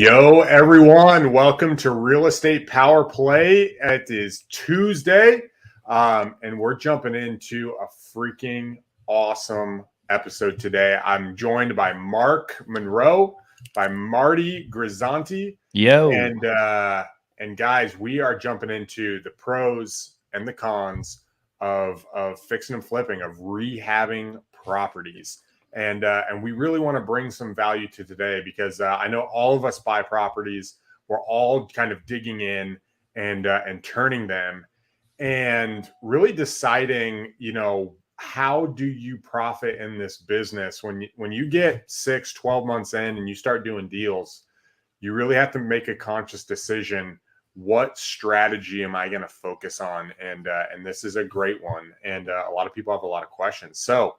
Yo, everyone. Welcome to Real Estate Power Play. It is Tuesday, and we're jumping into a freaking awesome episode today. I'm joined by Mark Monroe, by Marty Grisanti. Yo. And guys, we are jumping into the pros and the cons of fixing and flipping, of rehabbing properties. And we really want to bring some value to today because I know all of us buy properties. We're all kind of digging in and turning them and really deciding, how do you profit in this business when you get 6-12 months in and you start doing deals. You really have to make a conscious decision. What strategy am I going to focus on? And this is a great one. And a lot of people have a lot of questions. So,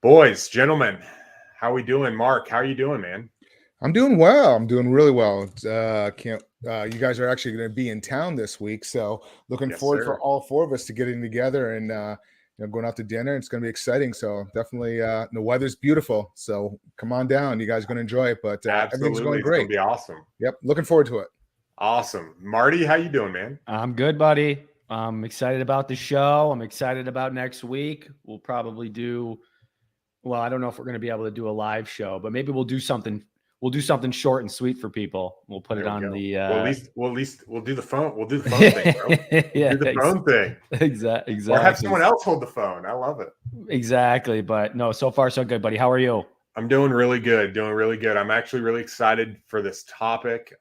boys, gentlemen, how are we doing? Mark, how are you doing, man? I'm doing well. I'm doing really well. You guys are actually going to be in town this week, so looking forward for all four of us to getting together and going out to dinner. It's going to be exciting. So definitely, the weather's beautiful. So come on down. You guys are going to enjoy it. But everything's going great. It's going to be awesome. Yep, looking forward to it. Awesome, Marty. How you doing, man? I'm good, buddy. I'm excited about the show. I'm excited about next week. We'll probably do. Well, I don't know if we're going to be able to do a live show, but maybe we'll do something. We'll do something short and sweet for people. We'll put it on the. Well, at least we'll do the phone. We'll do the phone thing, bro. Yeah, do the phone thing. Exactly. Or have someone else hold the phone. I love it. Exactly, but no, so far so good, buddy. How are you? I'm doing really good. I'm actually really excited for this topic.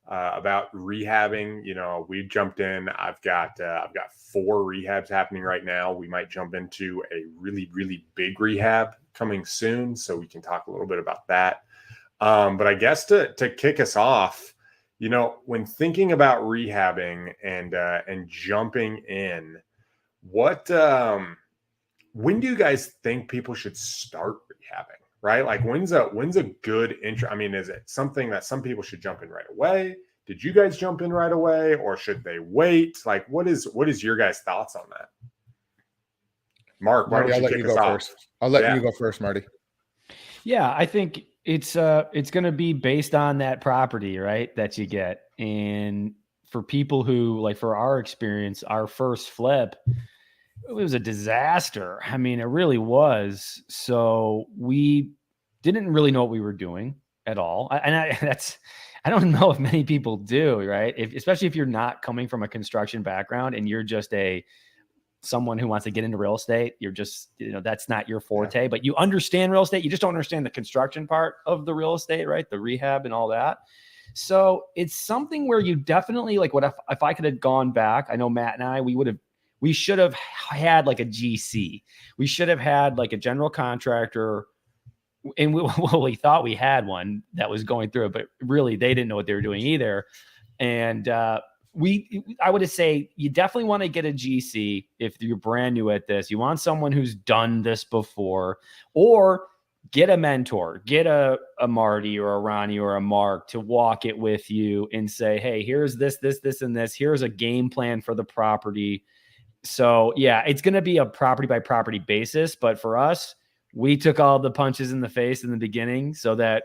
About rehabbing. We jumped in. I've got 4 rehabs happening right now. We might jump into a really, really big rehab coming soon, so we can talk a little bit about that. But I guess to kick us off, when thinking about rehabbing and jumping in, when do you guys think people should start rehabbing? Right? Like when's a good intro? I mean, is it something that some people should jump in right away? Did you guys jump in right away, or should they wait? Like, what is your guys' thoughts on that? Mark, Marty, I'll let you go first. I'll let you go first, Marty. Yeah, I think it's going to be based on that property, right, that you get. And for people who, like for our experience, our first flip, it was a disaster. I mean, it really was. So we didn't really know what we were doing at all. I don't know if many people do, right? Especially if you're not coming from a construction background and you're just someone who wants to get into real estate. You're just, that's not your forte, but you understand real estate. You just don't understand the construction part of the real estate, right? The rehab and all that. So it's something where you definitely, like, what if I could have gone back? I know Matt and I, we should have had like a GC. We should have had like a general contractor. And we thought we had one that was going through it, but really they didn't know what they were doing either. And I would say you definitely want to get a GC if you're brand new at this. You want someone who's done this before, or get a mentor, get a Marty or a Ronnie or a Mark to walk it with you and say, hey, here's this, and this. Here's a game plan for the property. So yeah, it's going to be a property by property basis. But for us, we took all the punches in the face in the beginning so that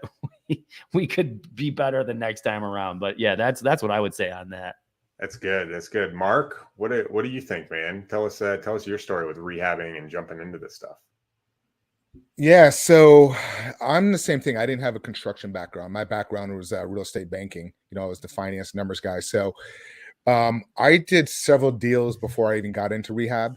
we could be better the next time around. But yeah, that's what I would say on that. That's good. Mark, what do you think, man? Tell us your story with rehabbing and jumping into this stuff. Yeah, so I'm the same thing. I didn't have a construction background. My background was real estate banking. I was the finance numbers guy. So I did several deals before I even got into rehab.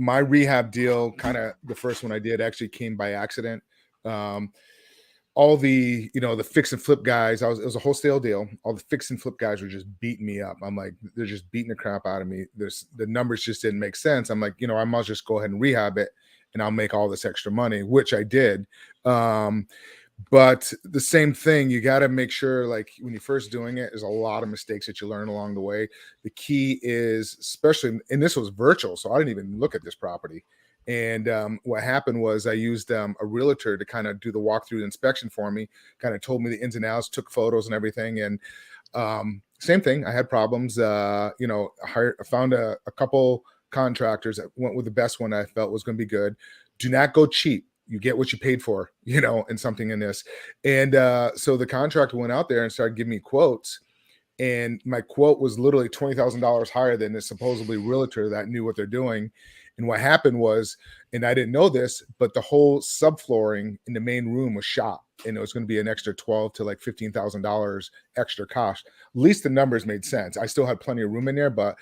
My rehab deal, kind of the first one I did, actually came by accident. All the, the fix and flip guys, it was a wholesale deal. All the fix and flip guys were just beating me up. I'm like, they're just beating the crap out of me. The numbers just didn't make sense. I'm like, I might just go ahead and rehab it and I'll make all this extra money, which I did. But the same thing, you got to make sure, like when you're first doing it, there's a lot of mistakes that you learn along the way. The key is, especially, and this was virtual, so I didn't even look at this property. And what happened was I used a realtor to kind of do the walkthrough inspection for me, kind of told me the ins and outs, took photos and everything. And same thing, I had problems. I found a couple contractors that went with the best one I felt was going to be good. Do not go cheap. you get what you paid for, and something in this. And so the contractor went out there and started giving me quotes. And my quote was literally $20,000 higher than the supposedly realtor that knew what they're doing. And what happened was, and I didn't know this, but the whole subflooring in the main room was shot, and it was going to be an extra $12,000 to like $15,000 extra cost. At least the numbers made sense. I still had plenty of room in there, but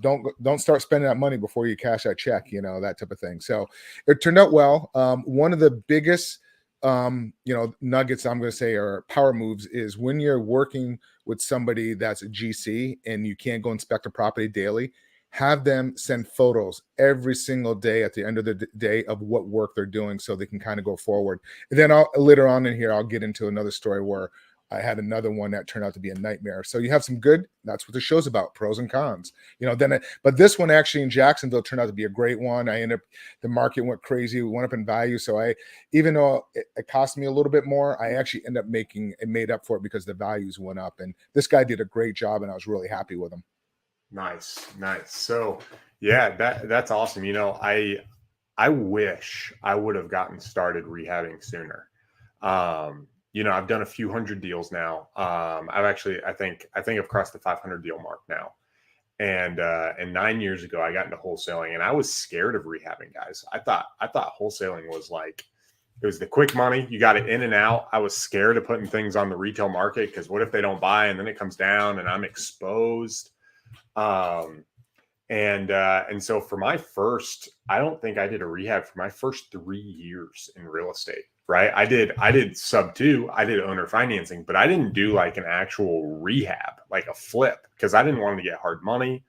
don't start spending that money before you cash that check, that type of thing. So it turned out well. One of the biggest nuggets I'm going to say are power moves is when you're working with somebody that's a GC and you can't go inspect a property daily, have them send photos every single day at the end of the day of what work they're doing so they can kind of go forward. And then later on in here, I'll get into another story where I had another one that turned out to be a nightmare. So you have some good, that's what the show's about, pros and cons. But this one actually in Jacksonville turned out to be a great one. The market went crazy. We went up in value. So even though it cost me a little bit more, I actually ended up making it made up for it because the values went up. And this guy did a great job and I was really happy with him. Nice. So yeah, that's awesome. I wish I would have gotten started rehabbing sooner. I've done a few hundred deals now. I think I've crossed the 500 deal mark now. And 9 years ago, I got into wholesaling and I was scared of rehabbing, guys. I thought wholesaling was like, it was the quick money. You got it in and out. I was scared of putting things on the retail market because what if they don't buy and then it comes down and I'm exposed? And so for my first, I don't think I did a rehab for my first 3 years in real estate, right? I did sub 2, I did owner financing, but I didn't do like an actual rehab, like a flip, because I didn't want to get hard money.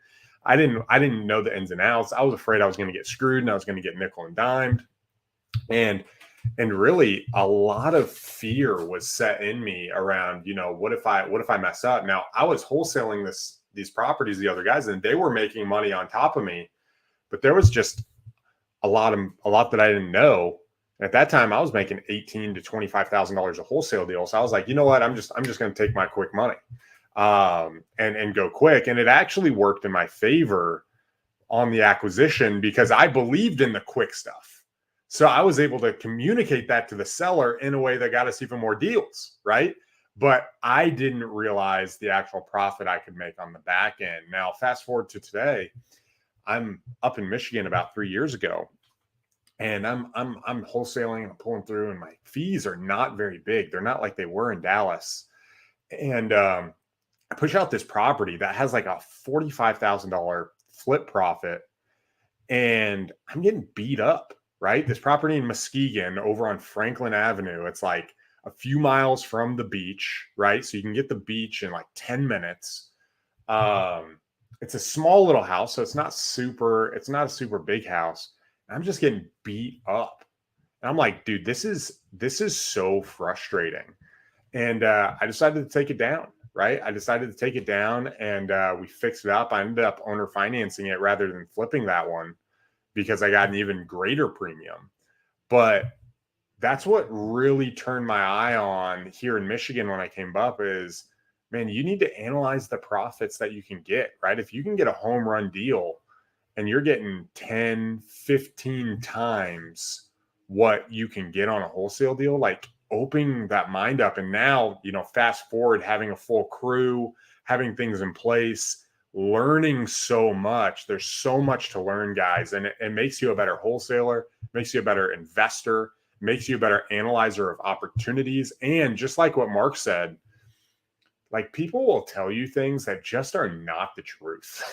I didn't know the ins and outs. I was afraid I was going to get screwed and I was going to get nickel and dimed. And really a lot of fear was set in me around, what if I mess up? Now I was wholesaling these properties, the other guys, and they were making money on top of me, but there was just a lot that I didn't know. And at that time I was making $18,000 to $25,000 a wholesale deal. So I was like, you know what? I'm just going to take my quick money, and go quick. And it actually worked in my favor on the acquisition because I believed in the quick stuff. So I was able to communicate that to the seller in a way that got us even more deals, right? But I didn't realize the actual profit I could make on the back end. Now, fast forward to today, I'm up in Michigan about 3 years ago, and I'm wholesaling and I'm pulling through, and my fees are not very big. They're not like they were in Dallas. And I push out this property that has like a $45,000 flip profit, and I'm getting beat up, right? This property in Muskegon over on Franklin Avenue, it's like a few miles from the beach, right? So you can get the beach in like 10 minutes. It's a small little house, so it's not a super big house. I'm just getting beat up. And I'm like, dude, this is so frustrating. And I decided to take it down, right? I decided to take it down, and we fixed it up. I ended up owner financing it rather than flipping that one because I got an even greater premium. But that's what really turned my eye on here in Michigan when I came up is, man, you need to analyze the profits that you can get, right? If you can get a home run deal and you're getting 10, 15 times what you can get on a wholesale deal, like opening that mind up. And now, fast forward, having a full crew, having things in place, learning so much. There's so much to learn, guys. And it makes you a better wholesaler, makes you a better investor, makes you a better analyzer of opportunities. And just like what Mark said, like people will tell you things that just are not the truth.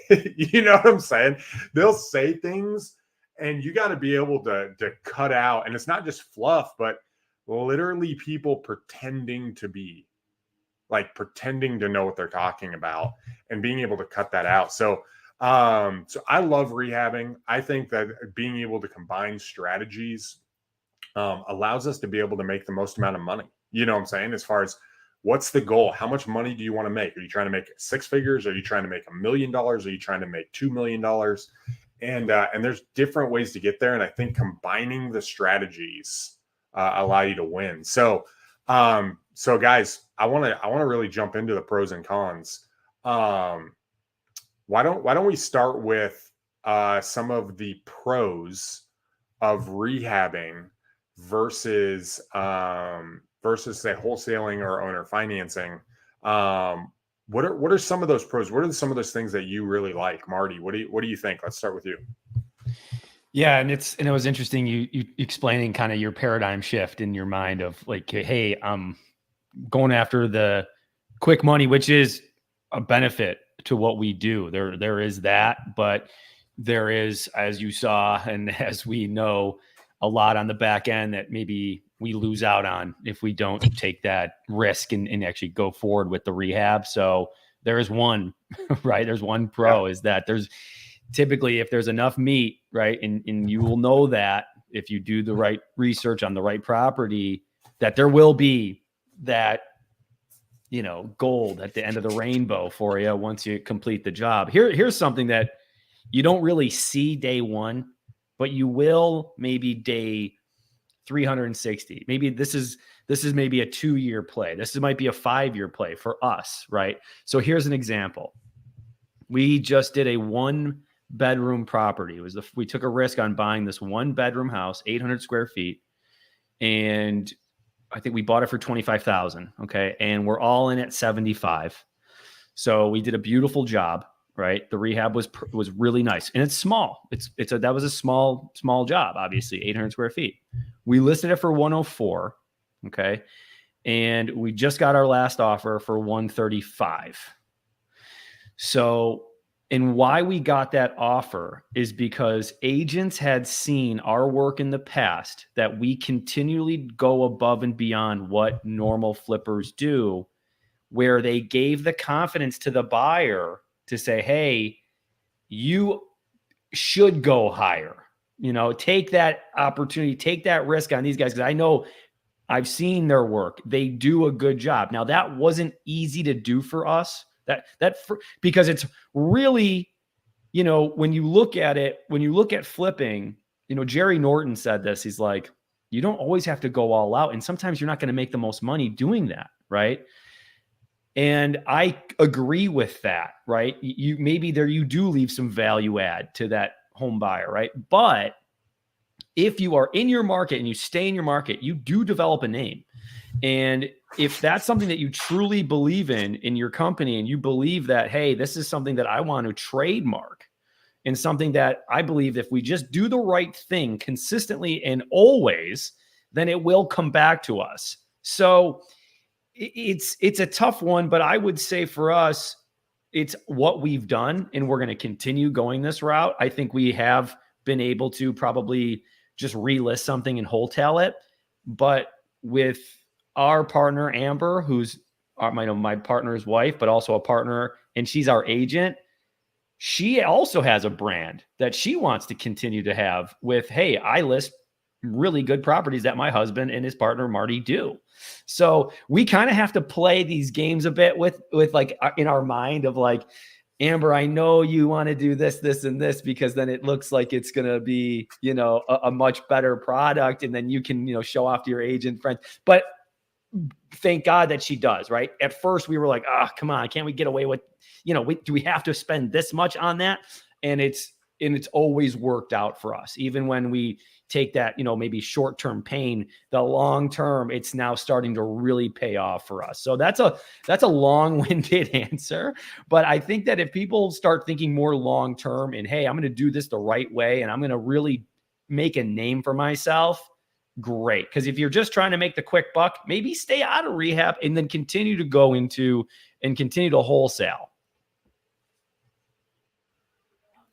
You know what I'm saying? They'll say things and you got to be able to cut out. And it's not just fluff, but literally people pretending to know what they're talking about and being able to cut that out. So I love rehabbing. I think that being able to combine strategies allows us to be able to make the most amount of money. You know what I'm saying? As far as what's the goal? How much money do you want to make? Are you trying to make 6 figures? Are you trying to make $1 million? Are you trying to make $2 million? And there's different ways to get there. And I think combining the strategies allow you to win. So guys, I want to really jump into the pros and cons. Why don't we start with some of the pros of rehabbing versus versus say wholesaling or owner financing. What are some of those pros? What are some of those things that you really like, Marty? What do you think? Let's start with you. Yeah, and it was interesting you explaining kind of your paradigm shift in your mind of like, hey, I'm going after the quick money, which is a benefit to what we do. There is that, but there is, as you saw and as we know, a lot on the back end that maybe we lose out on if we don't take that risk and actually go forward with the rehab. So there is one, right? There's one pro is that there's typically, if there's enough meat, right, and you will know that if you do the right research on the right property, that there will be that, gold at the end of the rainbow for you once you complete the job. Here's something that you don't really see day one, but you will maybe day 360. Maybe this is maybe a 2-year play. Might be a 5-year play for us, right? So here's an example. We just did a 1-bedroom property. We took a risk on buying this 1-bedroom house, 800 square feet, and I think we bought it for $25,000. Okay, and we're all in at 75. So we did a beautiful job, right? The rehab was really nice, and it's small. That was a small job, obviously, 800 square feet. We listed it for 104. Okay, and we just got our last offer for 135. So, and why we got that offer is because agents had seen our work in the past, that we continually go above and beyond what normal flippers do, where they gave the confidence to the buyer to say, hey, you should go higher, take that opportunity, take that risk on these guys. Cause I know I've seen their work. They do a good job. Now that wasn't easy to do for us. Because it's really, when you look at flipping, Jerry Norton said this, he's like, you don't always have to go all out. And sometimes you're not going to make the most money doing that. Right. And I agree with that. Right. You do leave some value add to that home buyer. Right. But if you are in your market and you stay in your market, you do develop a name. And if that's something that you truly believe in your company, and you believe that, hey, this is something that I want to trademark, and something that I believe if we just do the right thing consistently and always, then it will come back to us. So it's a tough one, but I would say for us, it's what we've done, and we're going to continue going this route. I think we have been able to probably just relist something and wholesale it, but with our partner, Amber, who's my partner's wife, but also a partner, and she's our agent. She also has a brand that she wants to continue to have with, hey, I list really good properties that my husband and his partner, Marty, do. So we kind of have to play these games a bit with like in our mind of like, Amber, I know you want to do this, this, and this, because then it looks like it's going to be, a much better product. And then you can, show off to your agent friends. But thank God that she does, right? At first we were like, come on, can't we get away with, do we have to spend this much on that? And it's always worked out for us. Even when we take that, maybe short-term pain, the long-term, it's now starting to really pay off for us. So that's a long-winded answer. But I think that if people start thinking more long-term and, hey, I'm going to do this the right way, and I'm going to really make a name for myself, great. Because if you're just trying to make the quick buck, maybe stay out of rehab and then continue to go into and continue to wholesale.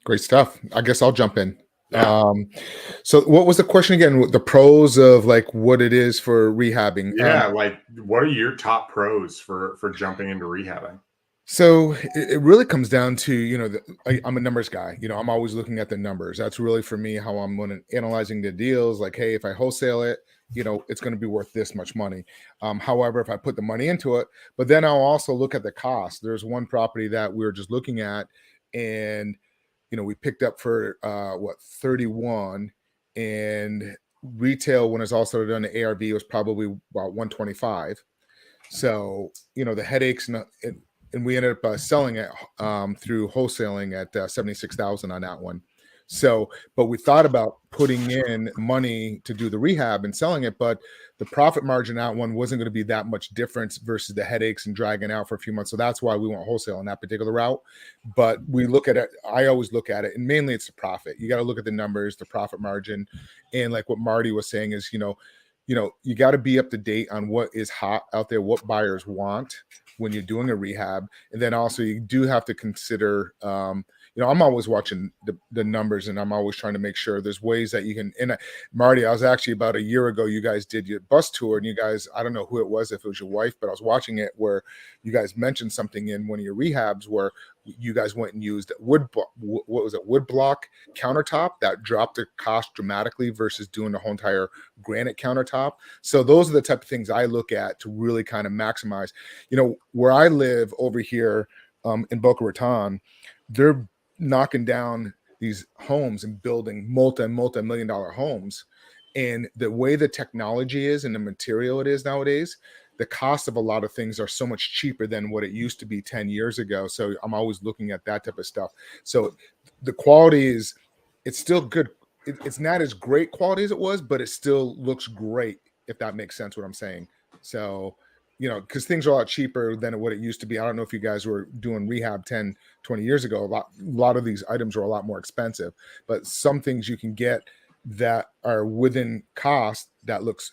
Great stuff. I guess I'll jump in. Yeah. So what was the question again? The pros of like what it is for rehabbing? Yeah, like what are your top pros for jumping into rehabbing? So it really comes down to, I'm a numbers guy. I'm always looking at the numbers. That's really for me how I'm analyzing the deals. Like, hey, if I wholesale it, it's going to be worth this much money. However, if I put the money into it, but then I'll also look at the cost. There's one property that we were just looking at, and we picked up for 31, and retail when it's also done, the ARV was probably about 125. So the headaches and we ended up selling it through wholesaling at 76,000 on that one. So, but we thought about putting in money to do the rehab and selling it, but the profit margin on that one wasn't going to be that much difference versus the headaches and dragging out for a few months. So that's why we went wholesale on that particular route. But we look at it, I always look at it, and mainly it's the profit. You got to look at the numbers, the profit margin. And like what Marty was saying is, you got to be up to date on what is hot out there, what buyers want when you're doing a rehab. And then also you do have to consider, I'm always watching the numbers, and I'm always trying to make sure there's ways that you can. And Marty, I was actually about a year ago, you guys did your bus tour, and you guys, I don't know who it was, if it was your wife, but I was watching it where you guys mentioned something in one of your rehabs where you guys went and used wood block countertop that dropped the cost dramatically versus doing the whole entire granite countertop. So those are the type of things I look at to really kind of maximize. Where I live over here in Boca Raton, they're knocking down these homes and building multi-million dollar homes. And the way the technology is and the material it is nowadays, the cost of a lot of things are so much cheaper than what it used to be 10 years ago. So I'm always looking at that type of stuff. So the quality it's still good. It's not as great quality as it was, but it still looks great, if that makes sense what I'm saying. So, because things are a lot cheaper than what it used to be. I don't know if you guys were doing rehab 10, 20 years ago. A lot of these items are a lot more expensive, but some things you can get that are within cost that looks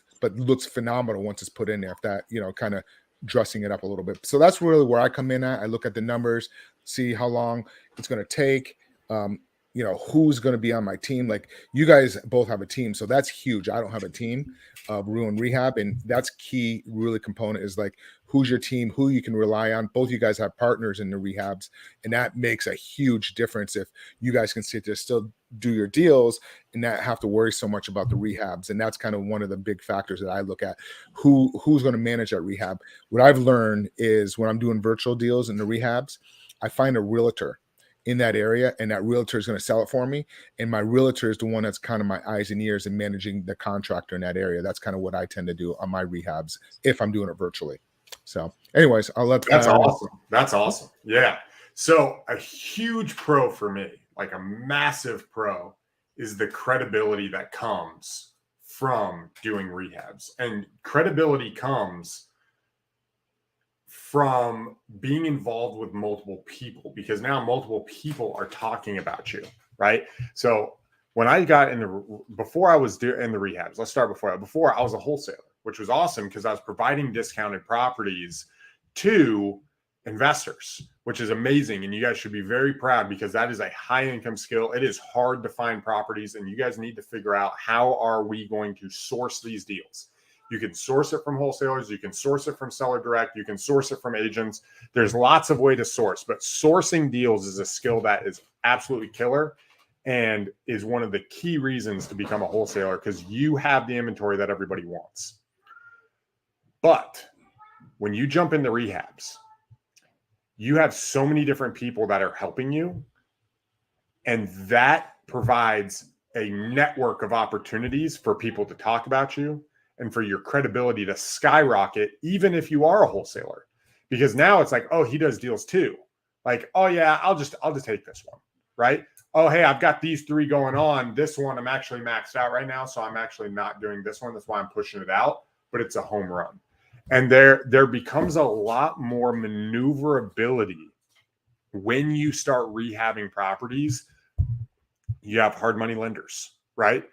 phenomenal once it's put in there, if that, kind of dressing it up a little bit. So that's really where I come in at. I look at the numbers, see how long it's going to take, who's going to be on my team. Like you guys both have a team, so that's huge. I don't have a team of Ruin Rehab, and that's key really component is like who's your team, who you can rely on. Both you guys have partners in the rehabs, and that makes a huge difference if you guys can sit there, still do your deals and not have to worry so much about the rehabs. And that's kind of one of the big factors that I look at, who's going to manage that rehab. What I've learned is when I'm doing virtual deals in the rehabs, I find a realtor in that area, and that realtor is going to sell it for me. And my realtor is the one that's kind of my eyes and ears and managing the contractor in that area. That's kind of what I tend to do on my rehabs if I'm doing it virtually. So anyways, I'll let that's awesome. That's awesome. Yeah. So a huge pro for me, like a massive pro, is the credibility that comes from doing rehabs. And credibility comes from being involved with multiple people, because now multiple people are talking about you, right? So when I got before I was in the rehabs, let's start before I was a wholesaler, which was awesome because I was providing discounted properties to investors, which is amazing. And you guys should be very proud because that is a high income skill. It is hard to find properties, and you guys need to figure out how are we going to source these deals. You can source it from wholesalers. You can source it from seller direct. You can source it from agents. There's lots of ways to source, but sourcing deals is a skill that is absolutely killer and is one of the key reasons to become a wholesaler, because you have the inventory that everybody wants. But when you jump into rehabs, you have so many different people that are helping you, and that provides a network of opportunities for people to talk about you and for your credibility to skyrocket, even if you are a wholesaler. Because now it's like, oh, he does deals too. Like, oh yeah, I'll just take this one, right? Oh, hey, I've got these 3 going on. This one I'm actually maxed out right now, so I'm actually not doing this one. That's why I'm pushing it out, but it's a home run. And there becomes a lot more maneuverability when you start rehabbing properties. You have hard money lenders, right?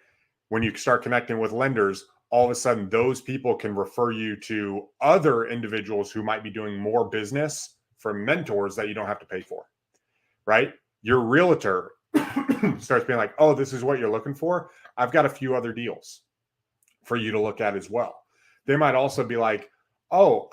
When you start connecting with lenders, all of a sudden those people can refer you to other individuals who might be doing more business from mentors that you don't have to pay for, right? Your realtor starts being like, oh, this is what you're looking for. I've got a few other deals for you to look at as well. They might also be like, oh,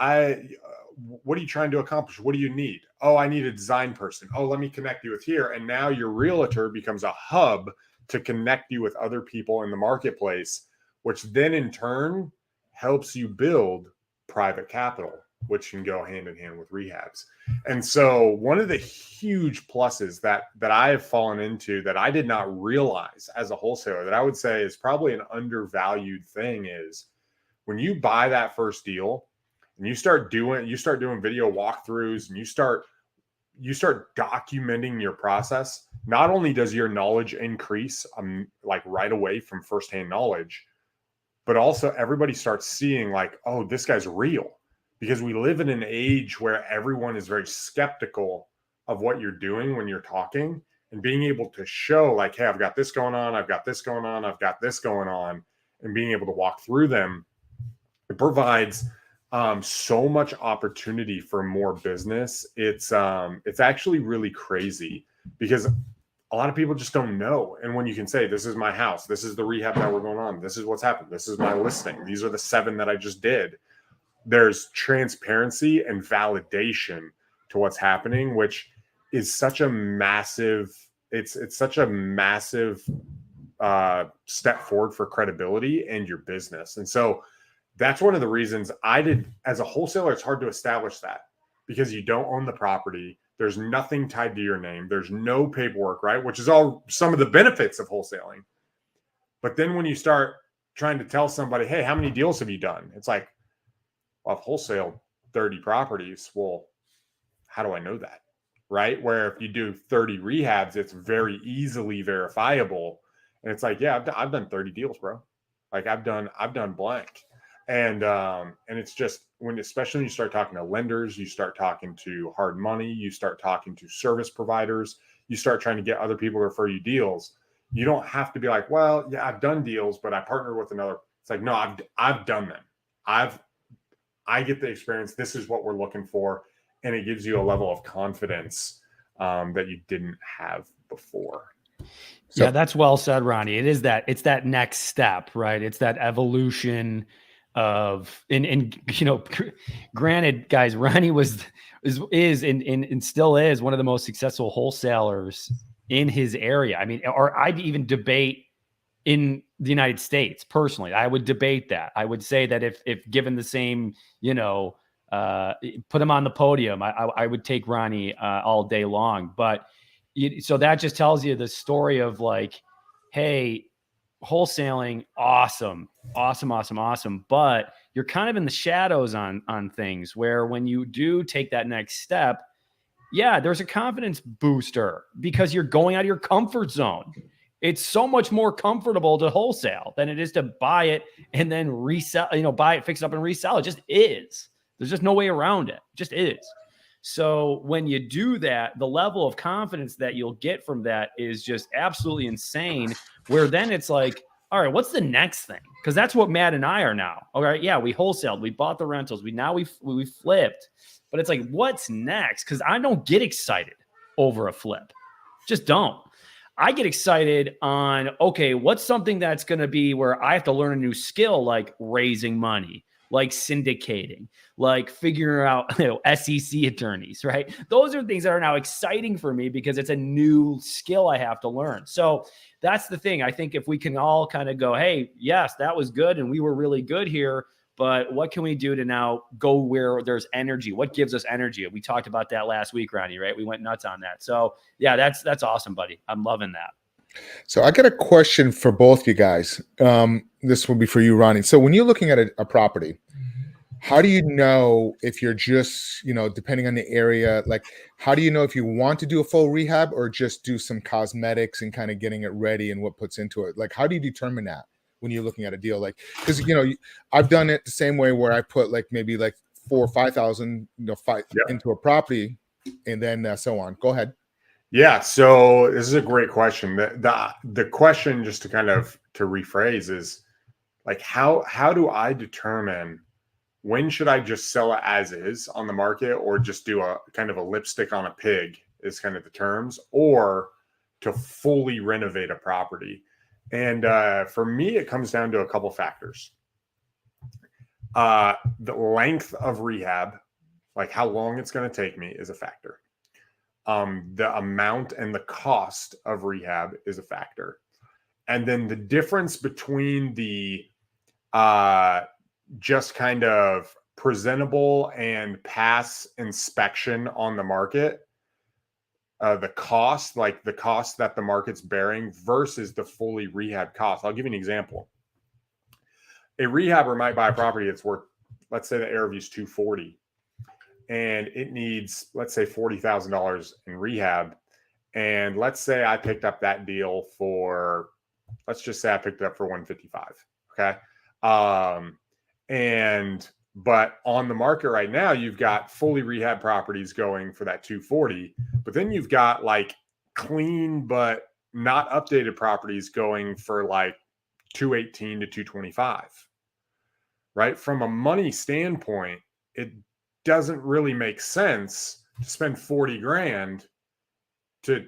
what are you trying to accomplish? What do you need? Oh, I need a design person. Oh, let me connect you with here. And now your realtor becomes a hub to connect you with other people in the marketplace, which then in turn helps you build private capital, which can go hand in hand with rehabs. And so one of the huge pluses that I have fallen into that I did not realize as a wholesaler, that I would say is probably an undervalued thing, is when you buy that first deal and you start doing video walkthroughs and you start you start documenting your process, not only does your knowledge increase like right away from firsthand knowledge, but also everybody starts seeing like, oh, this guy's real, because we live in an age where everyone is very skeptical of what you're doing when you're talking, and being able to show like, hey, I've got this going on, I've got this going on, I've got this going on, and being able to walk through them, it provides so much opportunity for more business. It's actually really crazy, because a lot of people just don't know. And when you can say, this is my house, this is the rehab that we're going on, this is what's happened, this is my listing, these are the 7 that I just did, there's transparency and validation to what's happening, which is such a massive, it's such a massive step forward for credibility and your business. And so that's one of the reasons I did, as a wholesaler, it's hard to establish that, because you don't own the property. There's nothing tied to your name. There's no paperwork, right? Which is all some of the benefits of wholesaling. But then when you start trying to tell somebody, hey, how many deals have you done? It's like, well, I've wholesaled 30 properties. Well, how do I know that? Right? Where if you do 30 rehabs, it's very easily verifiable. And it's like, yeah, I've done 30 deals, bro. Like I've done blank. And it's just especially when you start talking to lenders, you start talking to hard money, you start talking to service providers, you start trying to get other people to refer you deals. You don't have to be like, well, yeah, I've done deals, but I partnered with another. It's like, no, I've done them. I get the experience. This is what we're looking for. And it gives you a level of confidence that you didn't have before. So, yeah, that's well said, Ronnie. It's that next step, right? It's that evolution of, and granted, guys, Ronnie is and still is one of the most successful wholesalers in his area. I mean, or I'd even debate in the United States personally. I would debate that. I would say that if given the same, put him on the podium, I would take Ronnie all day long. But so that just tells you the story of like, hey, wholesaling, awesome. But you're kind of in the shadows on things where when you do take that next step, yeah, there's a confidence booster because you're going out of your comfort zone. It's so much more comfortable to wholesale than it is to buy it and then resell, buy it, fix it up and resell. It just is. There's just no way around it. It just is. So when you do that, the level of confidence that you'll get from that is just absolutely insane, where then it's like, all right, what's the next thing? Because that's what Matt and I are now. All right, yeah, we wholesaled, we bought the rentals, we flipped. But it's like, what's next? Because I don't get excited over a flip. Just don't. I get excited on, okay, what's something that's going to be where I have to learn a new skill, like raising money, like syndicating, like figuring out SEC attorneys, right? Those are things that are now exciting for me because it's a new skill I have to learn. So that's the thing. I think if we can all kind of go, hey, yes, that was good and we were really good here, but what can we do to now go where there's energy? What gives us energy? We talked about that last week, Ronnie, right? We went nuts on that. So yeah, that's awesome, buddy. I'm loving that. So I got a question for both you guys. This will be for you, Ronnie. So when you're looking at a property, how do you know if you're just, depending on the area, like how do you know if you want to do a full rehab or just do some cosmetics and kind of getting it ready and what puts into it? Like, how do you determine that when you're looking at a deal? Like, because, I've done it the same way where I put like maybe like 4,000 or 5,000, into a property and then so on. Go ahead. Yeah. So this is a great question. The question, just to kind of to rephrase, is like, how do I determine when should I just sell it as is on the market, or just do a kind of a lipstick on a pig is kind of the terms, or to fully renovate a property? And for me, it comes down to a couple factors. The length of rehab, like how long it's going to take me, is a factor. The amount and the cost of rehab is a factor. And then the difference between the just kind of presentable and pass inspection on the market, the cost, like the cost that the market's bearing versus the fully rehab cost. I'll give you an example. A rehabber might buy a property that's worth, let's say the ARV is 240. and it needs, let's say, $40,000 in rehab. And let's say I picked up that deal for, let's just say I picked it up for 155. Okay. But on the market right now, you've got fully rehab properties going for that 240, but then you've got like clean but not updated properties going for like 218 to 225. Right? From a money standpoint, it doesn't really make sense to spend 40 grand to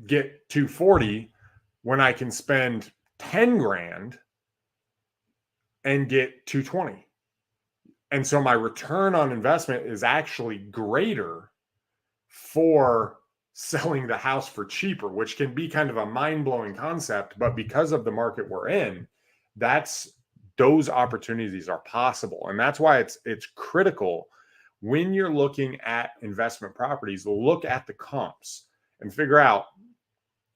get 240 when I can spend 10 grand and get 220. And so my return on investment is actually greater for selling the house for cheaper, which can be kind of a mind-blowing concept, but because of the market we're in, those opportunities are possible. And that's why it's critical when you're looking at investment properties, look at the comps and figure out,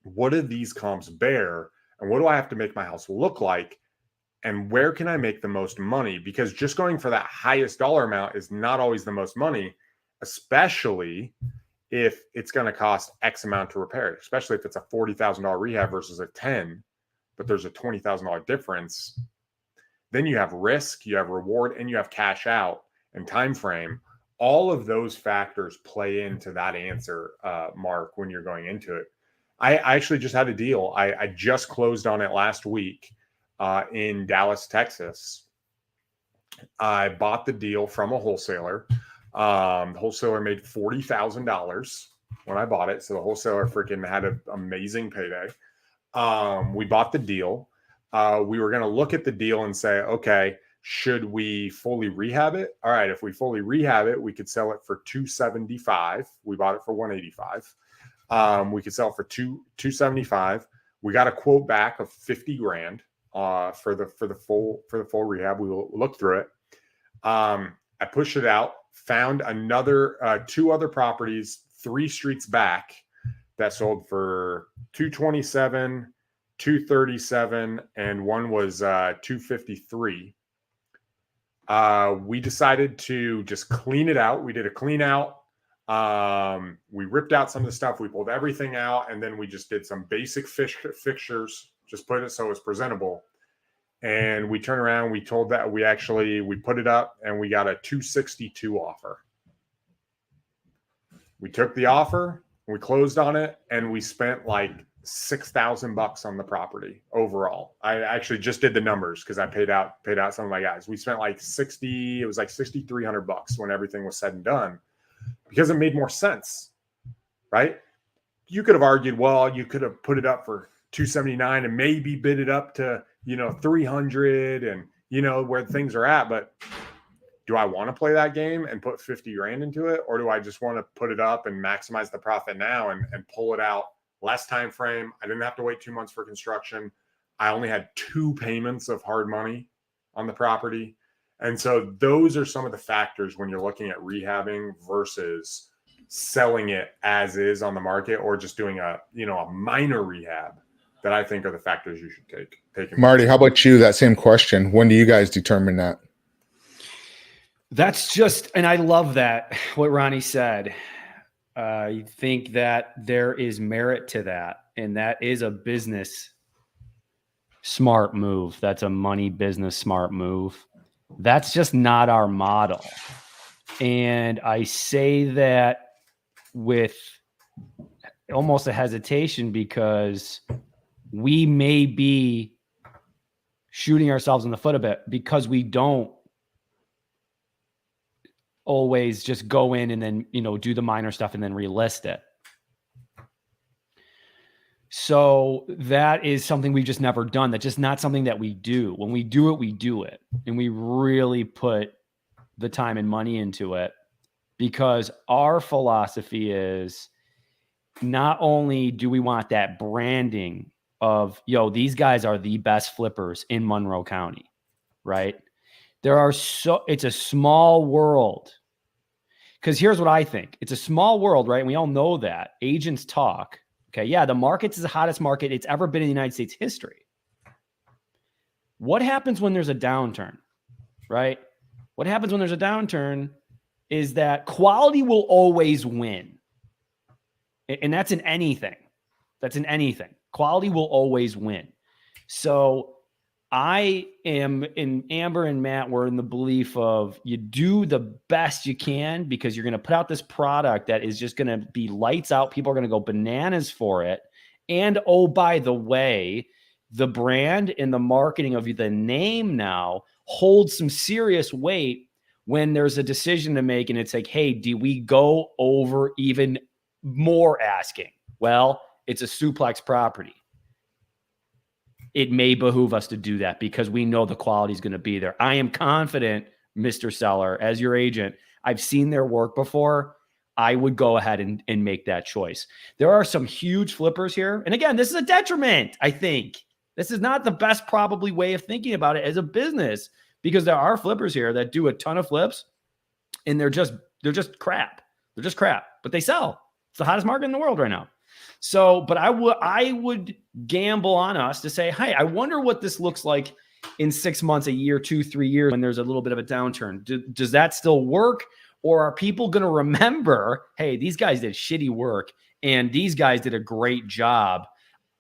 what do these comps bear and what do I have to make my house look like? And where can I make the most money? Because just going for that highest dollar amount is not always the most money, especially if it's going to cost X amount to repair it, especially if it's a $40,000 rehab versus a 10, but there's a $20,000 difference. Then you have risk, you have reward, and you have cash out and time frame. All of those factors play into that answer, Mark, when you're going into it. I actually just had a deal. I just closed on it last week. In Dallas, Texas. I bought the deal from a wholesaler. The wholesaler made $40,000 when I bought it. So the wholesaler freaking had an amazing payday. We bought the deal. We were going to look at the deal and say, okay, should we fully rehab it? All right, if we fully rehab it, we could sell it for $275. We bought it for $185. We could sell it for $275. We got a quote back of 50 grand. For the full rehab. We will look through it. I pushed it out, found another 2 other properties 3 streets back that sold for 227, 237, and one was 253. We decided to just clean it out. We did a clean out. We ripped out some of the stuff. We pulled everything out, and then we just did some basic fixtures. Just put it so it was presentable. And we turned around, we told that we put it up and we got a 262 offer. We took the offer, we closed on it, and we spent like $6,000 on the property overall. I actually just did the numbers because I paid out some of my guys. We spent like $6,300 when everything was said and done, because it made more sense, right? You could have argued, well, you could have put it up for 279 and maybe bid it up to 300 and where things are at. But do I want to play that game and put 50 grand into it, or do I just want to put it up and maximize the profit now and pull it out less time frame? I didn't have to wait 2 months for construction. I only had 2 payments of hard money on the property. And so those are some of the factors when you're looking at rehabbing versus selling it as is on the market, or just doing a minor rehab, that I think are the factors you should take. Marty, how about you? That same question. When do you guys determine that? That's just, and I love that, what Ronnie said. I think that there is merit to that. And that is a business smart move. That's a money business smart move. That's just not our model. And I say that with almost a hesitation, because we may be shooting ourselves in the foot a bit, because we don't always just go in and then, do the minor stuff and then relist it. So that is something we've just never done. That's just not something that we do. When we do it. And we really put the time and money into it, because our philosophy is, not only do we want that branding of, these guys are the best flippers in Monroe County, right? It's a small world. Because here's what I think. It's a small world, right? And we all know that. Agents talk. Okay, yeah, the market's the hottest market it's ever been in the United States history. What happens when there's a downturn, right? What happens when there's a downturn? is that quality will always win. And that's in anything. Quality will always win. So I am in Amber and Matt, we're in the belief of you do the best you can because you're going to put out this product that is just going to be lights out. People are going to go bananas for it. And oh, by the way, the brand and the marketing of the name now holds some serious weight when there's a decision to make. And it's like, hey, do we go over even more asking? Well, it's a suplex property. It may behoove us to do that because we know the quality is going to be there. I am confident, Mr. Seller, as your agent, I've seen their work before. I would go ahead and make that choice. There are some huge flippers here. And again, this is a detriment, I think. This is not the best probably way of thinking about it as a business because there are flippers here that do a ton of flips and they're just crap. They're just crap, but they sell. It's the hottest market in the world right now. So, but I would gamble on us to say, hey, I wonder what this looks like in 6 months, a year, 2, 3 years, when there's a little bit of a downturn. Does that still work? Or are people going to remember, hey, these guys did shitty work and these guys did a great job?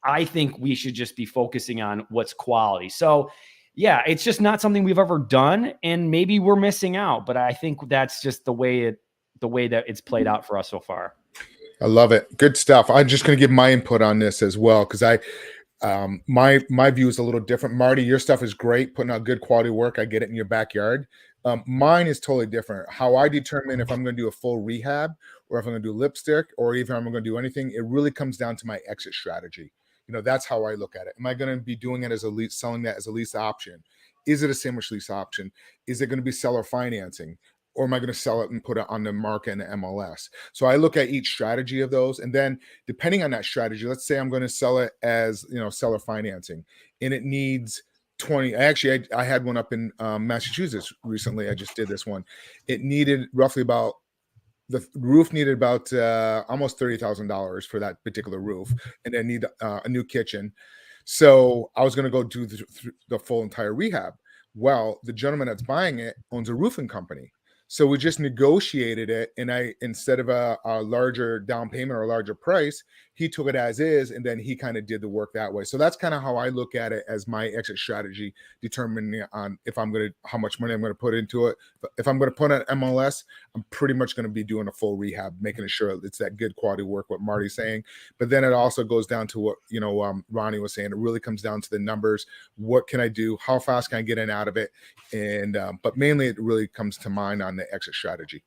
I think we should just be focusing on what's quality. So yeah, it's just not something we've ever done and maybe we're missing out, but I think that's just the way that it's played out for us so far. I love it. Good stuff. I'm just going to give my input on this as well because my view is a little different. Marty, your stuff is great, putting out good quality work. I get it in your backyard. Mine is totally different. How I determine if I'm going to do a full rehab or if I'm going to do lipstick or even if I'm going to do anything, it really comes down to my exit strategy. That's how I look at it. Am I going to be doing it as a lease, selling that as a lease option? Is it a sandwich lease option? Is it going to be seller financing? Or am I going to sell it and put it on the market and the MLS? So I look at each strategy of those. And then depending on that strategy, let's say I'm going to sell it as, seller financing and it needs 20. Actually, I had one up in Massachusetts recently. I just did this one. It needed roughly about, the roof needed about almost $30,000 for that particular roof. And then need a new kitchen. So I was going to go do the full entire rehab. Well, the gentleman that's buying it owns a roofing company. So we just negotiated it, and instead of a larger down payment or a larger price, he took it as is, and then he kind of did the work that way. So that's kind of how I look at it as my exit strategy, determining on how much money I'm going to put into it. If I'm going to put on MLS, I'm pretty much going to be doing a full rehab, making sure it's that good quality work, what Marty's saying. But then it also goes down to what Ronnie was saying. It really comes down to the numbers. What can I do? How fast can I get in out of it? And but mainly it really comes to mind on the exit strategy.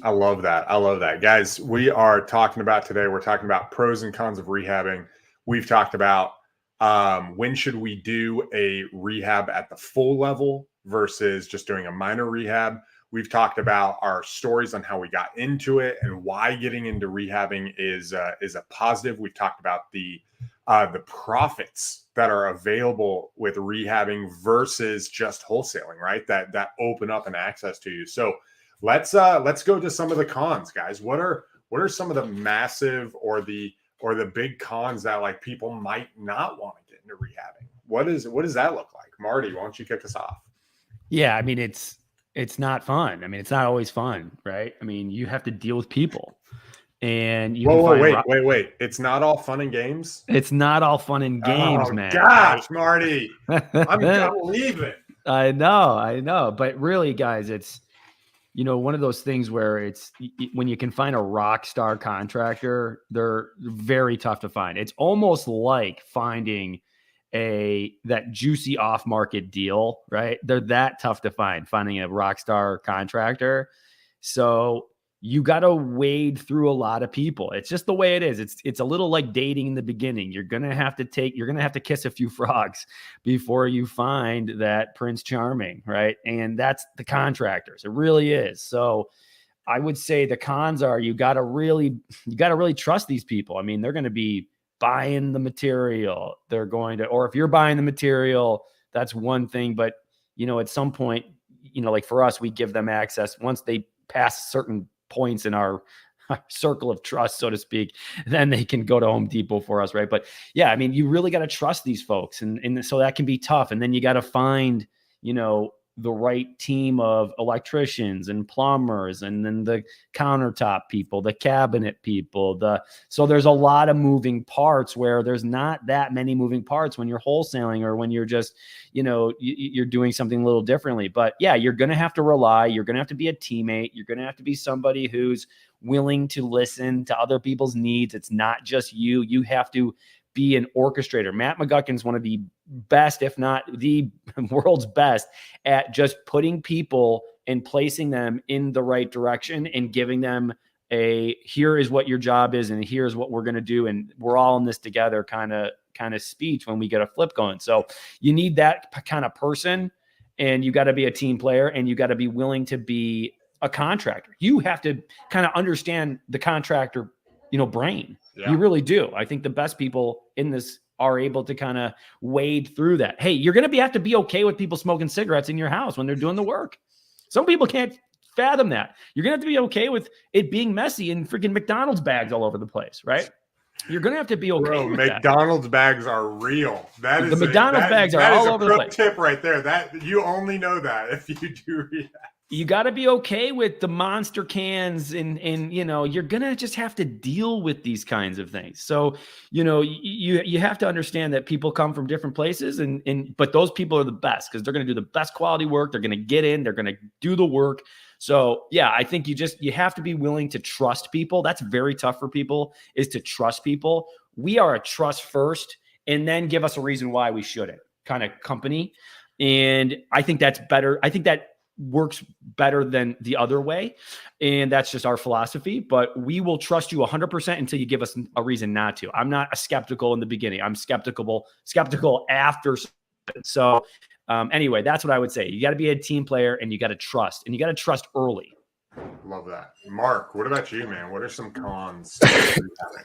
I love that. Guys, we're talking about pros and cons of rehabbing. We've talked about when should we do a rehab at the full level versus just doing a minor rehab. We've talked about our stories on how we got into it and why getting into rehabbing is a positive. We've talked about the profits that are available with rehabbing versus just wholesaling, right? That open up and access to you. So let's go to some of the cons, guys. What are some of the massive or the big cons that like people might not want to get into rehabbing? What does that look like? Marty, why don't you kick us off? Yeah, I mean it's not fun. I mean, it's not always fun, right? I mean, you have to deal with people. And you wait. It's not all fun and games. It's not all fun and games, man. Gosh, Marty. I'm leaving. I know. But really, guys, it's one of those things where it's when you can find a rock star contractor, they're very tough to find. It's almost like finding that juicy off-market deal, right? They're that tough to finding a rock star contractor. So you got to wade through a lot of people. It's just the way it is. It's a little like dating in the beginning. You're going to have to kiss a few frogs before you find that Prince Charming, right? And that's the contractors. It really is. So I would say the cons are you got to really trust these people. I mean, they're going to be buying the material. Or if you're buying the material, that's one thing. But, at some point, like for us, we give them access once they pass certain points in our circle of trust, so to speak, then they can go to Home Depot for us. Right. But yeah, I mean, you really got to trust these folks. And so that can be tough. And then you got to find, the right team of electricians and plumbers, and then the countertop people, the cabinet people, so there's a lot of moving parts where there's not that many moving parts when you're wholesaling or when you're just, you're doing something a little differently. But yeah, you're going to have to rely, you're going to have to be a teammate. You're going to have to be somebody who's willing to listen to other people's needs. It's not just you. You have to be an orchestrator. Matt McGuckin's one of the best, if not the world's best, at just putting people and placing them in the right direction and giving them here is what your job is and here's what we're going to do, and we're all in this together kind of speech when we get a flip going. So you need that kind of person, and you got to be a team player, and you got to be willing to be a contractor. You have to kind of understand the contractor, brain. Yeah. You really do. I think the best people in this are able to kind of wade through that. Hey, you're going to have to be okay with people smoking cigarettes in your house when they're doing the work. Some people can't fathom that. You're going to have to be okay with it being messy and freaking McDonald's bags all over the place, right? You're going to have to be okay with McDonald's bags are real. That is the McDonald's bags are all over the place. Tip right there. That you only know that if you do Rehab. You got to be okay with the monster cans, and you're going to just have to deal with these kinds of things. So, you have to understand that people come from different places, but those people are the best because they're going to do the best quality work. They're going to get in, they're going to do the work. So yeah, I think you have to be willing to trust people. That's very tough for people, is to trust people. We are a trust first and then give us a reason why we shouldn't kind of company. And I think that's better. I think that works better than the other way. And that's just our philosophy, but we will trust you 100% until you give us a reason not to. I'm not a skeptical in the beginning. I'm skeptical after. So anyway, that's what I would say. You got to be a team player, and you got to trust, and you got to trust early. Love that. Mark, what about you, man? What are some cons?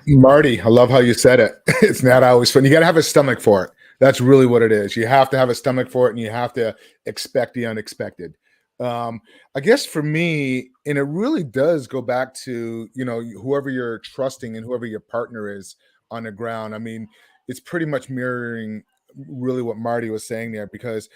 Marty, I love how you said it. It's not always fun. You got to have a stomach for it. That's really what it is. You have to have a stomach for it, and you have to expect the unexpected. I guess for me, and it really does go back to, whoever you're trusting and whoever your partner is on the ground. I mean, it's pretty much mirroring really what Marty was saying there, because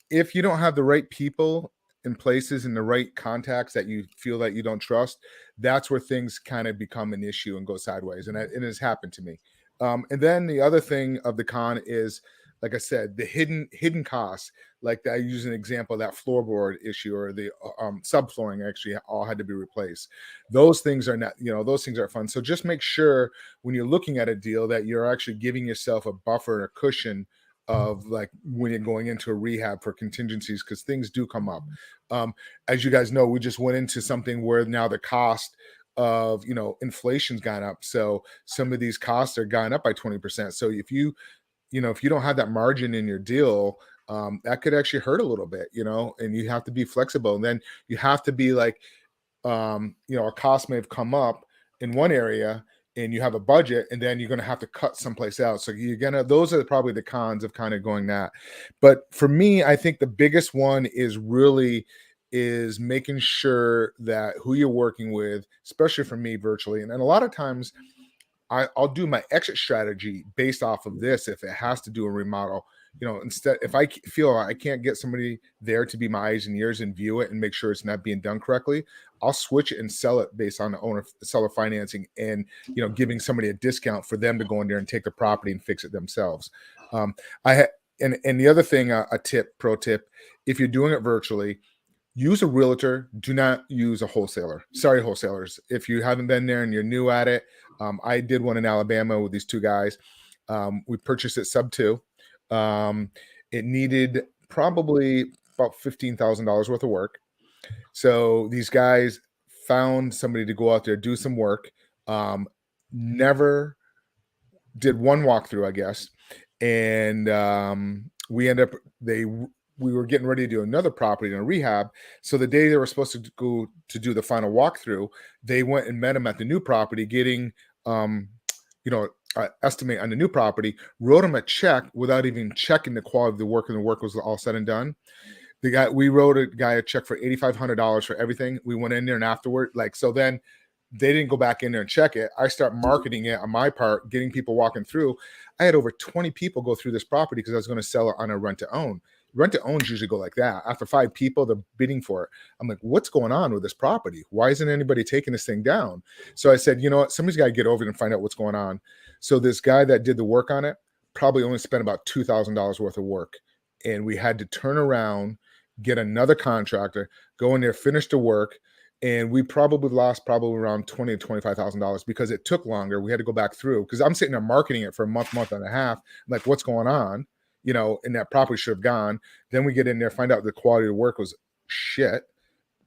if you don't have the right people in places and the right contacts that you feel that you don't trust, that's where things kind of become an issue and go sideways. And it has happened to me. And then the other thing of the con is, like I said, the hidden costs. Like I use an example, that floorboard issue or the subflooring actually all had to be replaced. Those things are not, those things are fun. So just make sure when you're looking at a deal that you're actually giving yourself a buffer, a cushion of like when you're going into a rehab for contingencies, because things do come up. As you guys know, we just went into something where now the cost of, inflation's gone up. So some of these costs are gone up by 20%. So if you don't have that margin in your deal, that could actually hurt a little bit, and you have to be flexible. And then you have to be like, a cost may have come up in one area and you have a budget, and then you're going to have to cut someplace else. So those are probably the cons of kind of going that. But for me, I think the biggest one is making sure that who you're working with, especially for me virtually. And a lot of times I'll do my exit strategy based off of this. If it has to do a remodel, instead, if I feel I can't get somebody there to be my eyes and ears and view it and make sure it's not being done correctly, I'll switch it and sell it based on the seller financing and, giving somebody a discount for them to go in there and take the property and fix it themselves. And the other thing, pro tip, if you're doing it virtually, use a realtor. Do not use a wholesaler. Sorry, wholesalers. If you haven't been there and you're new at it, I did one in Alabama with these two guys. We purchased it sub 2. It needed probably about $15,000 worth of work. So these guys found somebody to go out there, do some work. Never did one walkthrough, I guess. And we were getting ready to do another property in a rehab. So the day they were supposed to go to do the final walkthrough, they went and met him at the new property, getting, estimate on the new property, wrote him a check without even checking the quality of the work, and the work was all said and done. We wrote a guy a check for $8,500 for everything. We went in there, and afterward, so then they didn't go back in there and check it. I start marketing it on my part, getting people walking through. I had over 20 people go through this property because I was going to sell it on a rent to own. Rent to owns usually go like that. After 5 people, they're bidding for it. I'm like, what's going on with this property? Why isn't anybody taking this thing down? So I said, you know what? Somebody's got to get over it and find out what's going on. So this guy that did the work on it probably only spent about $2,000 worth of work. And we had to turn around, get another contractor, go in there, finish the work. And we probably lost around $20,000 to $25,000 because it took longer. We had to go back through because I'm sitting there marketing it for a month and a half. I'm like, what's going on? You know, and that property should have gone. Then we get in there, find out the quality of the work was shit,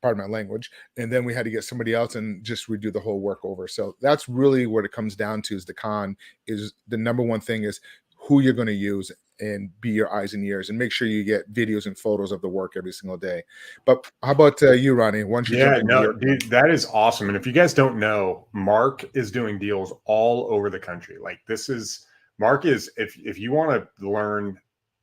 pardon my language. And then we had to get somebody else and just redo the whole work over. So that's really what it comes down to is the con is the number one thing is who you're going to use and be your eyes and ears and make sure you get videos and photos of the work every single day. But how about you, Ronnie? Once you jump into dude, that is awesome. And if you guys don't know, Mark is doing deals all over the country. Like Mark is, if you want to learn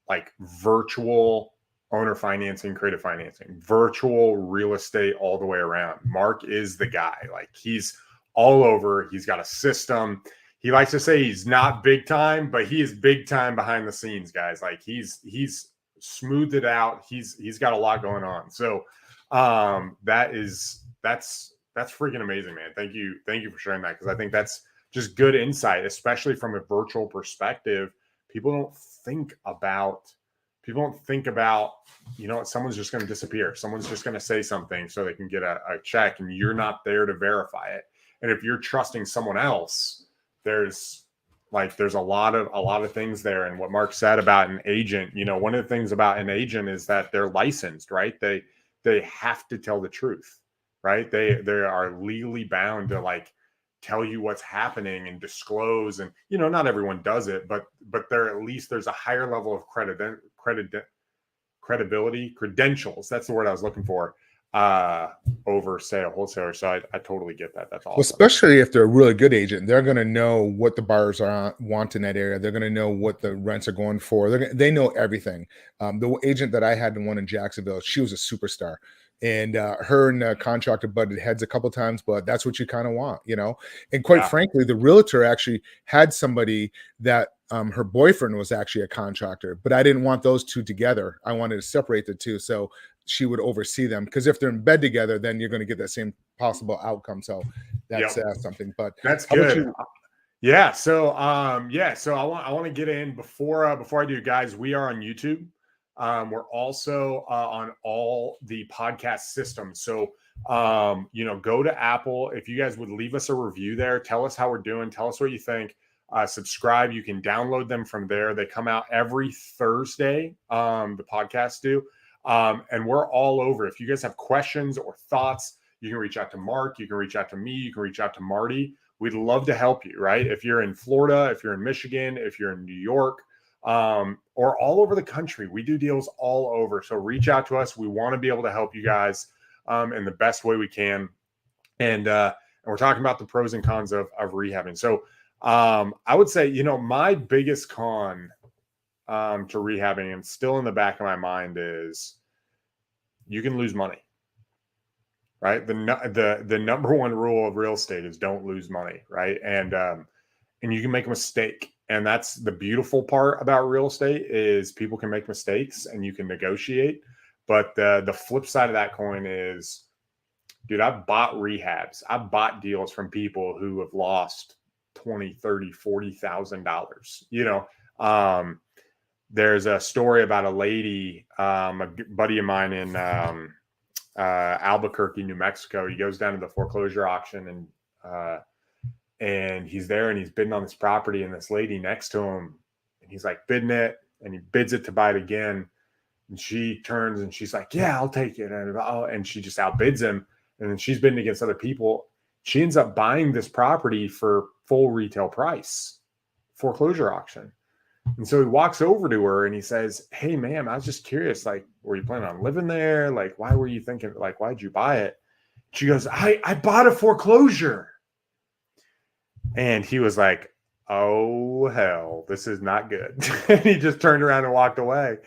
like virtual owner financing, creative financing, virtual real estate all the way around, Mark is the guy. Like he's all over. He's got a system. He likes to say he's not big time, but he is big time behind the scenes, guys. Like he's smoothed it out. He's got a lot going on. So that's freaking amazing, man. Thank you for sharing that, because I think that's just good insight, especially from a virtual perspective. People don't think about, you know, someone's just going to disappear. Someone's just going to say something so they can get a check, and you're not there to verify it. And if you're trusting someone else, there's a lot of things there. And what Mark said about an agent, you know, one of the things about an agent is that they're licensed, right? They have to tell the truth, right? They are legally bound to like tell you what's happening and disclose. And, you know, not everyone does it, but there's a higher level of credibility, credentials. That's the word I was looking for, over say a wholesaler. So I totally get that. That's awesome. Well, especially if they're a really good agent, they're going to know what the buyers want in that area. They're going to know what the rents are going for. They know everything. The agent that I had, the one in Jacksonville, she was a superstar. And her and the contractor butted heads a couple of times, but that's what you kind of want, you know? And quite frankly, the realtor actually had somebody that her boyfriend was actually a contractor, but I didn't want those two together. I wanted to separate the two. So she would oversee them, because if they're in bed together, then you're going to get that same possible outcome. So that's something, but that's good. Yeah. So, so I want to get in before I do, guys, we are on YouTube. We're also on all the podcast systems. So, you know, go to Apple. If you guys would leave us a review there, tell us how we're doing. Tell us what you think. Subscribe. You can download them from there. They come out every Thursday. The podcasts do. And we're all over. If you guys have questions or thoughts, you can reach out to Mark. You can reach out to me. You can reach out to Marty. We'd love to help you, right? If you're in Florida, if you're in Michigan, if you're in New York, or all over the country, we do deals all over. So reach out to us. We want to be able to help you guys in the best way we can. And we're talking about the pros and cons of rehabbing. So I would say, you know, my biggest con to rehabbing, and still in the back of my mind, is you can lose money, right? The number one rule of real estate is don't lose money, right? And you can make a mistake. And that's the beautiful part about real estate, is people can make mistakes and you can negotiate. But the flip side of that coin is, dude, I've bought rehabs. I've bought deals from people who have lost $20,000, $30,000, $40,000. You know, there's a story about a lady, a buddy of mine in Albuquerque, New Mexico. He goes down to the foreclosure auction, and he's there and he's bidding on this property, and this lady next to him, and he's like bidding it, and he bids it to buy it again. And she turns and she's like, yeah, I'll take it. And she just outbids him. And then she's bidding against other people. She ends up buying this property for full retail price, foreclosure auction. And so he walks over to her and he says, hey, ma'am, I was just curious, like, were you planning on living there? Like, why were you thinking, like, why'd you buy it? She goes, I bought a foreclosure. And he was like, oh, hell, this is not good. And he just turned around and walked away.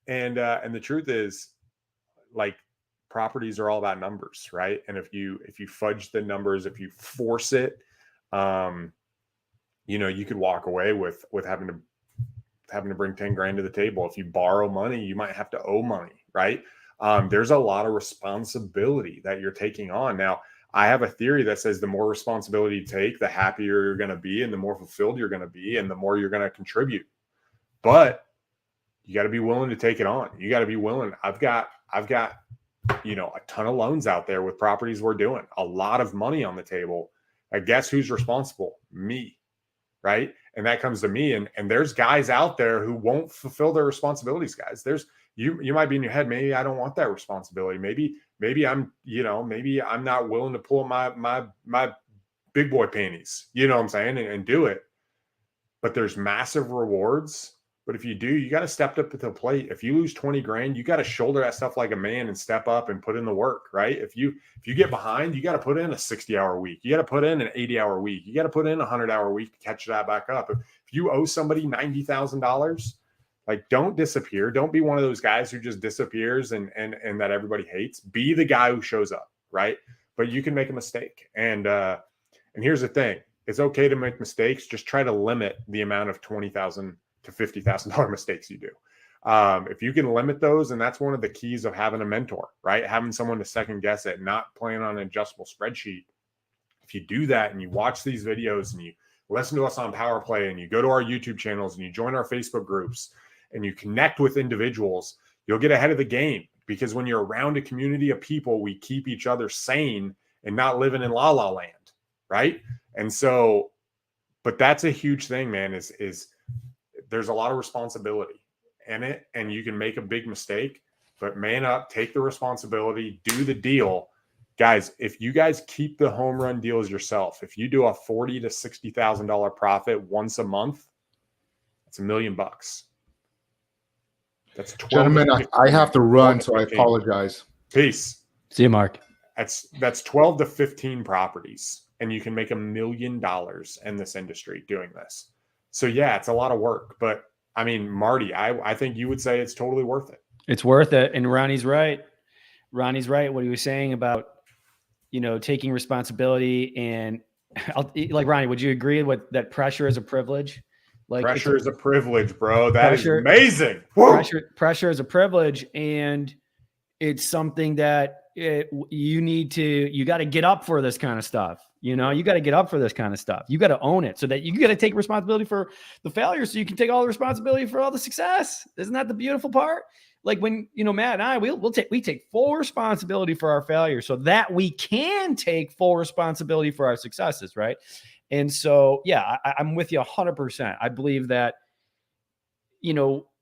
And the truth is, like, properties are all about numbers, right? And if you fudge the numbers, if you force it, you know, you could walk away with having to having to bring 10 grand to the table. If you borrow money, you might have to owe money, right? There's a lot of responsibility that you're taking on. Now, I have a theory that says the more responsibility you take, the happier you're going to be and the more fulfilled you're going to be and the more you're going to contribute. But you got to be willing to take it on. You got to be willing. I've got, a ton of loans out there with properties we're doing, a lot of money on the table. I guess who's responsible? Me, right? And that comes to me. And there's guys out there who won't fulfill their responsibilities, guys. You might be in your head, maybe I don't want that responsibility. Maybe I'm not willing to pull my big boy panties, you know what I'm saying, and do it. But there's massive rewards. But if you do, you got to step up to the plate. If you lose 20 grand, you got to shoulder that stuff like a man and step up and put in the work, right? If you get behind, you got to put in a 60-hour week. You got to put in an 80-hour week. You got to put in a 100-hour week to catch that back up. If you owe somebody $90,000, like, don't disappear. Don't be one of those guys who just disappears and that everybody hates. Be the guy who shows up, right? But you can make a mistake. And here's the thing. It's okay to make mistakes. Just try to limit the amount of $20,000 to $50,000 mistakes you do. If you can limit those, and that's one of the keys of having a mentor, right? Having someone to second guess it, not playing on an adjustable spreadsheet. If you do that and you watch these videos and you listen to us on Power Play and you go to our YouTube channels and you join our Facebook groups and you connect with individuals, you'll get ahead of the game, because when you're around a community of people, we keep each other sane and not living in la la land, right? And so, but that's a huge thing, man, is there's a lot of responsibility in it, and you can make a big mistake, but man up, take the responsibility, do the deal. Guys, if you guys keep the home run deals yourself, if you do a $40,000 to $60,000 profit once a month, that's $1 million. That's 12. Gentlemen, I have to run, so I apologize. Peace. See you, Mark. That's 12 to 15 properties, and you can make $1 million in this industry doing this. So yeah, it's a lot of work, but I mean, Marty, I think you would say it's totally worth it. It's worth it. And Ronnie's right. Ronnie's right. What he was saying about, taking responsibility, and like, Ronnie, would you agree with that? Pressure is a privilege. Like, pressure is a privilege, bro. That is amazing. Pressure is a privilege. And it's something that you got to get up for this kind of stuff. You got to get up for this kind of stuff. You got to own it, so that you got to take responsibility for the failure, so you can take all the responsibility for all the success. Isn't that the beautiful part? Like, when, Matt and I, we take full responsibility for our failure so that we can take full responsibility for our successes. Right. And so, yeah, I'm with you 100%. I believe that,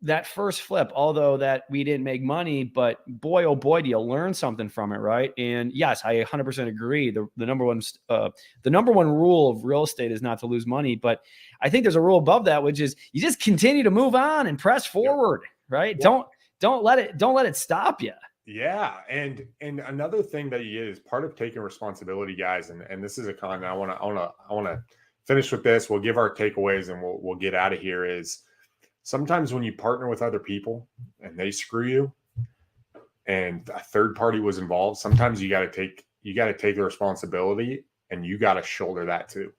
that first flip, although that we didn't make money, but boy, oh boy, do you learn something from it, right? And yes, I 100% agree. The number one rule of real estate is not to lose money, but I think there's a rule above that, which is you just continue to move on and press forward, right? Yeah. Don't let it stop you. Yeah, and another thing that is part of taking responsibility, guys, and this is a con. I want to finish with this. We'll give our takeaways and we'll get out of here. Is sometimes when you partner with other people and they screw you and a third party was involved, sometimes you got to take the responsibility and you got to shoulder that too.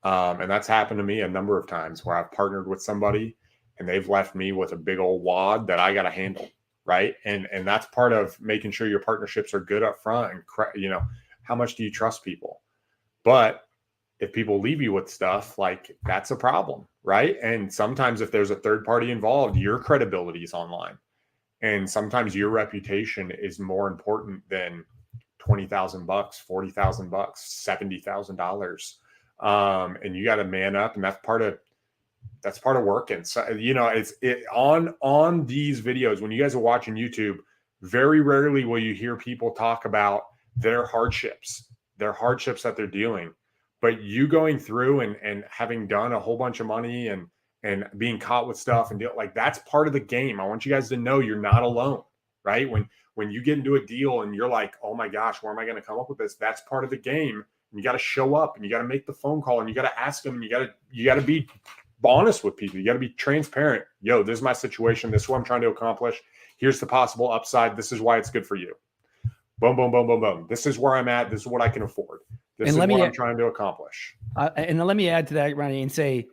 And that's happened to me a number of times where I've partnered with somebody and they've left me with a big old wad that I got to handle. Right. And that's part of making sure your partnerships are good up front. And, how much do you trust people? But if people leave you with stuff, like, that's a problem. Right. And sometimes if there's a third party involved, your credibility is online. And sometimes your reputation is more important than $20,000, $40,000, $70,000. And you got to man up. And that's part of working. So, it's on these videos, when you guys are watching YouTube, very rarely will you hear people talk about their hardships that they're dealing. But you going through and having done a whole bunch of money and being caught with stuff and that's part of the game. I want you guys to know you're not alone, right? When you get into a deal and you're like, oh my gosh, where am I going to come up with this? That's part of the game. And you got to show up and you got to make the phone call and you got to ask them and you got to be honest with people. You got to be transparent. Yo, this is my situation. This is what I'm trying to accomplish. Here's the possible upside. This is why it's good for you. Boom, boom, boom, boom, boom. This is where I'm at. This is what I can afford. This is what I'm trying to accomplish. And let me add to that, Ronnie, and say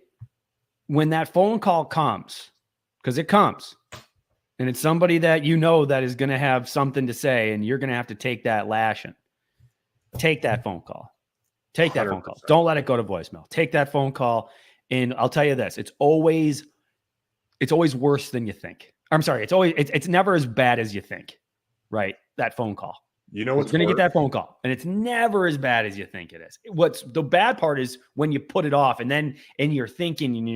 when that phone call comes, because it comes, and it's somebody that you know that is going to have something to say, and you're going to have to take that lashing. Take that phone call. Take that 100%. Phone call. Don't let it go to voicemail. Take that phone call. And I'll tell you this, it's always worse than you think. I'm sorry. It's never as bad as you think, right? That phone call. You know what's going to get that phone call, and it's never as bad as you think it is. What's the bad part is when you put it off, and you're thinking and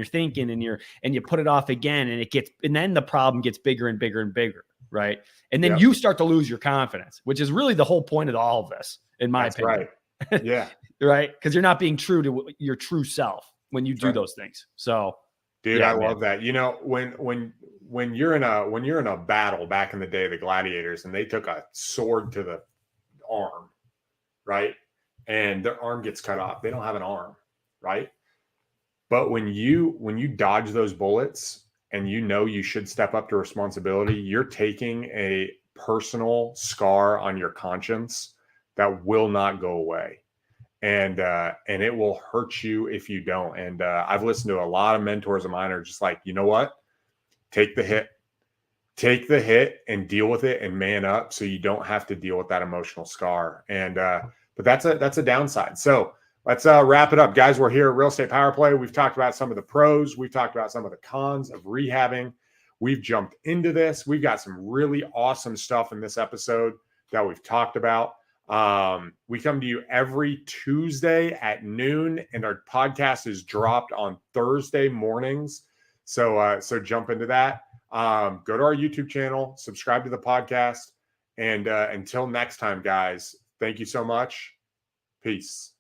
you put it off again, and then the problem gets bigger and bigger and bigger, right? And then you start to lose your confidence, which is really the whole point of all of this, in my opinion. Right. Yeah. Right. Because you're not being true to your true self when you do those things. So, dude, I love that. You know, when you're in a battle back in the day, the gladiators, and they took a sword to the arm, right? And their arm gets cut off. They don't have an arm, right? But when you dodge those bullets and you know you should step up to responsibility, you're taking a personal scar on your conscience that will not go away. And it will hurt you if you don't. And I've listened to a lot of mentors of mine are just like, you know what? Take the hit and deal with it and man up so you don't have to deal with that emotional scar. And but that's a downside. So let's wrap it up, guys. We're here at Real Estate Power Play. We've talked about some of the pros. We've talked about some of the cons of rehabbing. We've jumped into this. We've got some really awesome stuff in this episode that we've talked about. We come to you every Tuesday at noon, and our podcast is dropped on Thursday mornings. So jump into that. Go to our YouTube channel, subscribe to the podcast, and until next time, guys, thank you so much. Peace.